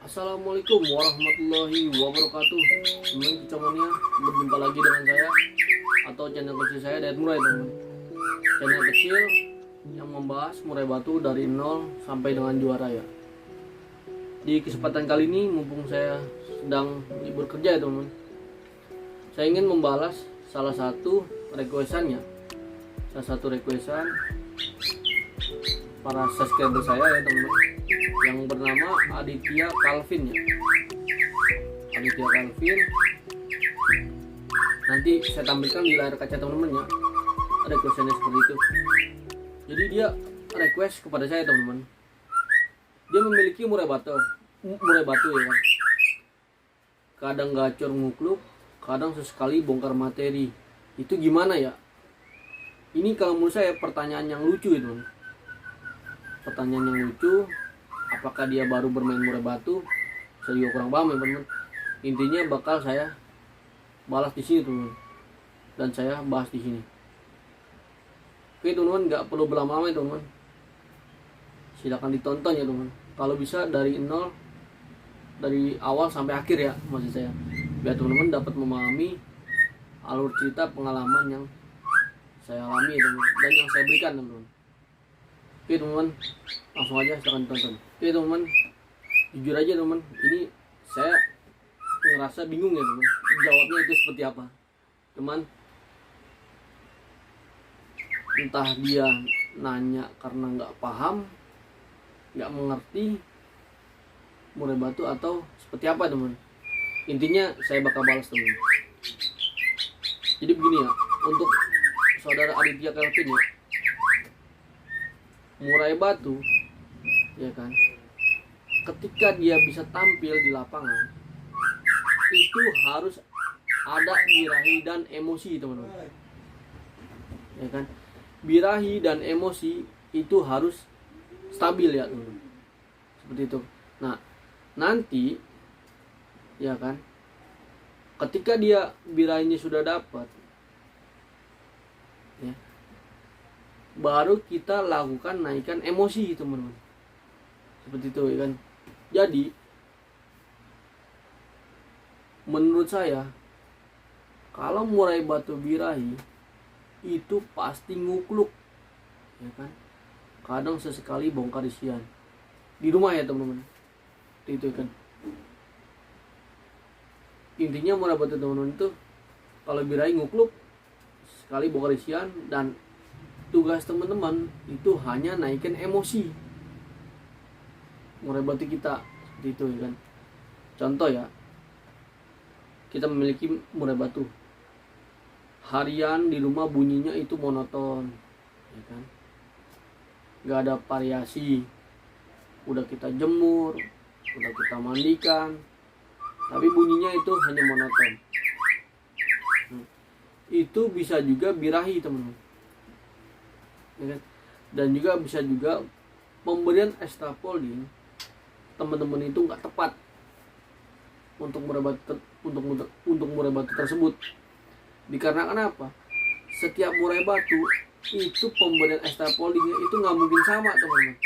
Assalamualaikum warahmatullahi wabarakatuh. Teman semuanya, berjumpa lagi dengan saya atau channel kecil saya Dayat Murai, teman. Channel kecil yang membahas murai batu dari nol sampai dengan juara ya. Di kesempatan kali ini, mumpung saya sedang libur kerja ya teman, saya ingin membalas salah satu requestan para subscriber saya ya teman, yang bernama Aditya Calvin ya. Aditya Calvin, nanti saya tampilkan di layar kaca teman-teman ya, ada questionnya seperti itu. Jadi dia request kepada saya teman-teman, dia memiliki murai batu ya kan, kadang gacor ngukluk, kadang sesekali bongkar materi. Itu gimana ya? Ini kalau menurut saya pertanyaan yang lucu itu, pertanyaan yang lucu. Apakah dia baru bermain murai batu? Saya juga kurang paham ya teman-teman. Intinya bakal saya balas di sini teman-teman, dan saya bahas di sini. Oke teman-teman, nggak perlu berlama-lama ya teman-teman, silakan ditonton ya teman-teman. Kalau bisa dari nol, dari awal sampai akhir ya maksud saya, biar teman-teman dapat memahami alur cerita pengalaman yang saya alami ya teman-teman, dan yang saya berikan teman-teman. Oke teman-teman, langsung aja silakan tonton. Oke teman-teman, jujur aja teman-teman, ini saya ngerasa bingung ya teman, jawabnya itu seperti apa. Teman, entah dia nanya karena nggak paham, nggak mengerti murai batu, atau seperti apa teman. Intinya saya bakal balas teman. Jadi begini ya, untuk saudara Aditya Calvin ya, murai batu ya kan, ketika dia bisa tampil di lapangan itu harus ada birahi dan emosi teman-teman ya kan. Birahi dan emosi itu harus stabil ya teman-teman, seperti itu. Nah nanti ya kan, ketika dia birahinya sudah dapat ya, baru kita lakukan naikkan emosi teman-teman, seperti itu ya kan. Jadi menurut saya, kalau murai batu birahi itu pasti ngukluk ya kan, kadang sesekali bongkar isian di rumah ya teman-teman, itu kan. Intinya murai batu teman-teman itu, kalau birahi ngukluk, sekali bongkar isian, dan tugas teman-teman itu hanya naikin emosi murai batu kita, seperti itu ya kan. Contoh ya, kita memiliki murai batu, harian di rumah bunyinya itu monoton ya kan, nggak ada variasi. Udah kita jemur, udah kita mandikan, tapi bunyinya itu hanya monoton. Itu bisa juga birahi teman-teman ya kan? Dan juga bisa juga pemberian extrapoling teman-teman itu nggak tepat untuk murai batu tersebut. Dikarenakan apa? Setiap murai batu itu pemberian extrapolingnya itu nggak mungkin sama teman-teman.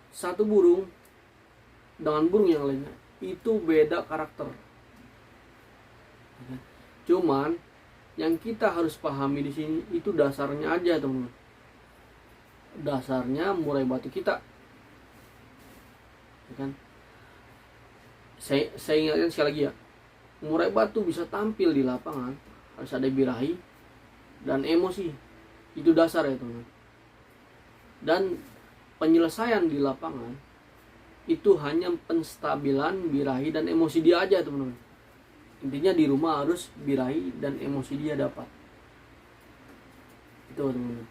Satu burung dengan burung yang lainnya itu beda karakter. Cuman yang kita harus pahami di sini itu dasarnya aja teman-teman, dasarnya murai batu kita ya kan. Saya ingatkan sekali lagi ya, murai batu bisa tampil di lapangan harus ada birahi dan emosi, itu dasar ya teman-teman. Dan penyelesaian di lapangan itu hanya penstabilan birahi dan emosi dia aja teman-teman. Intinya di rumah harus birahi dan emosi dia dapat, itu teman-teman.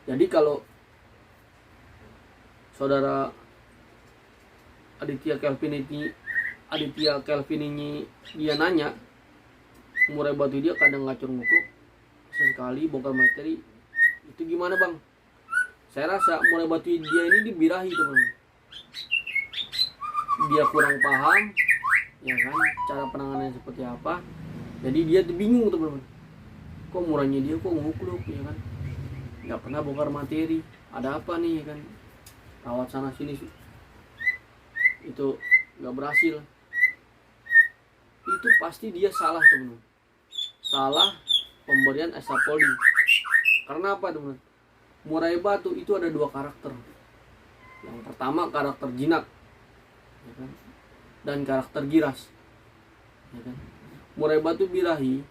Jadi kalau saudara Aditya Calvin ini dia nanya murai batu dia kadang ngacur ngukluk, sesekali bongkar materi, itu gimana bang? Saya rasa murai batu dia ini dibirahi teman-teman. Dia kurang paham ya kan, cara penanganannya seperti apa. Jadi dia bingung teman-teman, kok murainya dia kok ngukluk ya kan, nggak pernah bongkar materi, ada apa nih ya kan, rawat sana sini. Itu nggak berhasil, itu pasti dia salah teman-teman, salah pemberian eskapoli. Karena apa teman-teman? Murai batu itu ada dua karakter. Yang pertama karakter jinak, ya kan? Dan karakter giras, ya kan? Murai batu birahi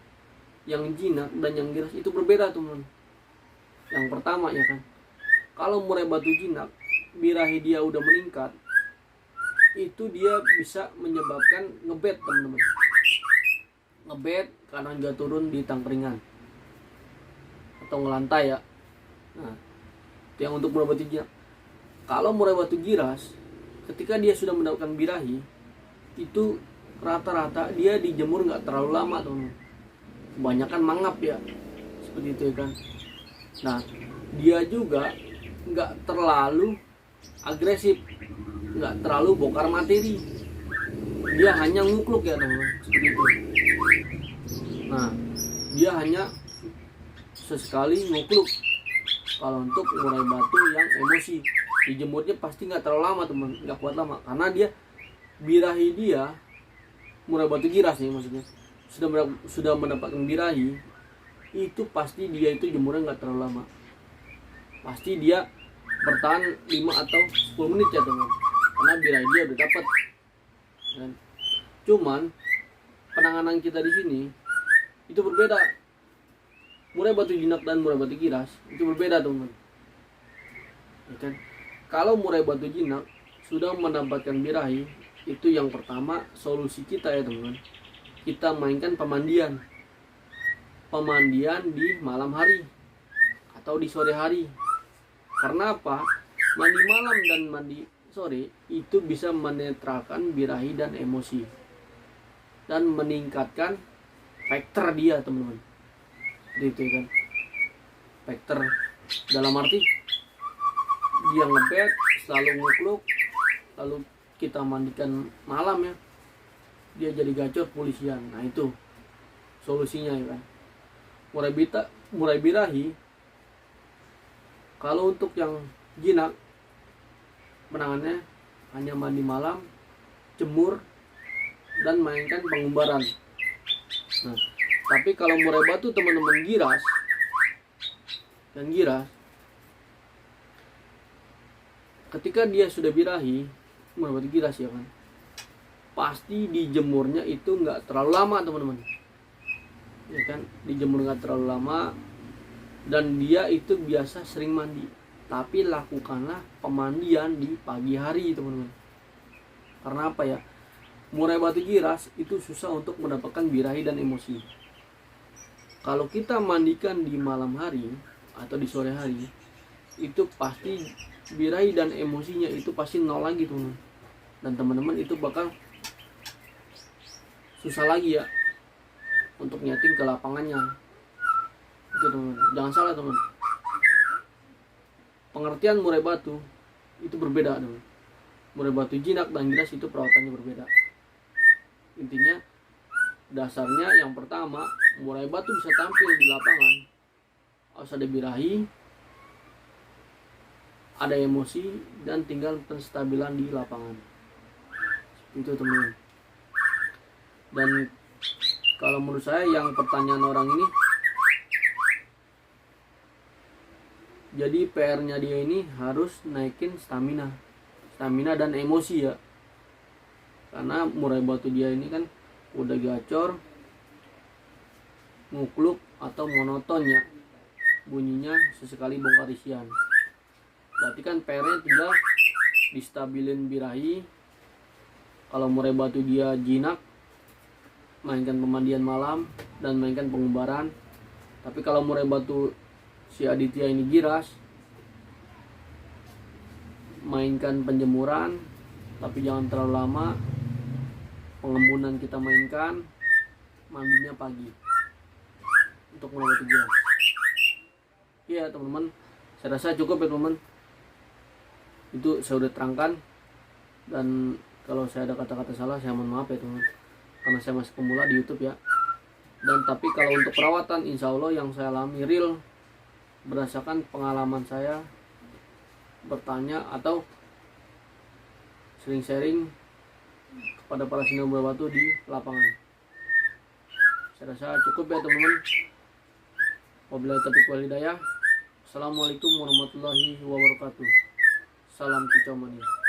yang jinak dan yang giras itu berbeda teman-teman. Yang pertama ya kan, kalau murai batu jinak birahi dia udah meningkat, itu dia bisa menyebabkan ngebet teman-teman. Ngebet karena dia turun di tangkringan atau ngelantai ya. Nah, itu yang untuk murai batu jinak. Kalau murai batu giras, ketika dia sudah mendapatkan birahi, itu rata-rata dia dijemur nggak terlalu lama teman-teman. Kebanyakan mangap ya, seperti itu ya kan. Nah, dia juga nggak terlalu agresif, nggak terlalu bongkar materi, dia hanya ngukluk ya teman-teman, seperti itu. Nah, dia hanya sesekali ngukluk. Kalau untuk murai batu yang emosi, dijemurnya pasti nggak terlalu lama teman, nggak kuat lama, karena dia birahi dia, murai batu giras nih maksudnya, sudah mendapatkan birahi, itu pasti dia itu jemurnya nggak terlalu lama, pasti dia bertahan 5 atau 10 menit ya teman, karena birahi dia udah dapat. Dan cuman penanganan kita di sini itu berbeda. Murai batu jinak dan murai batu giras itu berbeda teman, ya kan? Kalau murai batu jinak sudah mendapatkan birahi, itu yang pertama solusi kita ya teman, kita mainkan pemandian di malam hari atau di sore hari. Karena apa? Mandi malam dan mandi sore itu bisa menetralkan birahi dan emosi dan meningkatkan faktor dia teman-teman. Gitu kan, faktor dalam arti dia ngebet, selalu ngukluk, lalu kita mandikan malam ya, dia jadi gacor polisian. Nah itu solusinya ya kan. Murai birahi, kalau untuk yang jinak, penanganannya hanya mandi malam, jemur, dan mainkan pengumbaran. Nah, tapi kalau murai batu teman-teman giras, ketika dia sudah birahi, murai batu giras ya kan, pasti dijemurnya itu nggak terlalu lama teman-teman, ya kan, dijemur nggak terlalu lama, dan dia itu biasa sering mandi. Tapi lakukanlah pemandian di pagi hari teman-teman. Karena apa ya? Murai batu giras itu susah untuk mendapatkan birahi dan emosi. Kalau kita mandikan di malam hari atau di sore hari, itu pasti birahi dan emosinya itu pasti nol lagi teman. Dan teman-teman itu bakal susah lagi ya untuk nyeting ke lapangannya. Itu teman, jangan salah teman. Pengertian murai batu itu berbeda teman. Murai batu jinak dan giras itu perawatannya berbeda. Intinya dasarnya yang pertama, murai batu bisa tampil di lapangan harus ada birahi, ada emosi, dan tinggal penstabilan di lapangan. Itu teman-teman. Dan kalau menurut saya yang pertanyaan orang ini, jadi PR-nya dia ini harus naikin stamina dan emosi ya. Karena murai batu dia ini kan udah gacor, ngukluk atau monoton ya, bunyinya sesekali bongkar isian. Berarti kan PR-nya tinggal distabilin birahi. Kalau murai batu dia jinak, mainkan pemandian malam dan mainkan pengumbaran. Tapi kalau murai batu si Aditya ini giras, mainkan penjemuran tapi jangan terlalu lama, pengembunan kita mainkan, mandinya pagi untuk murai batu giras. Iya teman-teman, saya rasa cukup ya teman-teman. Itu saya udah terangkan, dan kalau saya ada kata-kata salah saya mohon maaf ya teman-teman, karena saya masih pemula di YouTube ya. Dan tapi kalau untuk perawatan, insya Allah yang saya alami real berdasarkan pengalaman saya bertanya atau sering sharing kepada para senior bola batu di lapangan. Saya rasa cukup ya teman-teman. Wabillahi taufiq wal hidayah. Assalamualaikum warahmatullahi wabarakatuh. Salam kicau mania.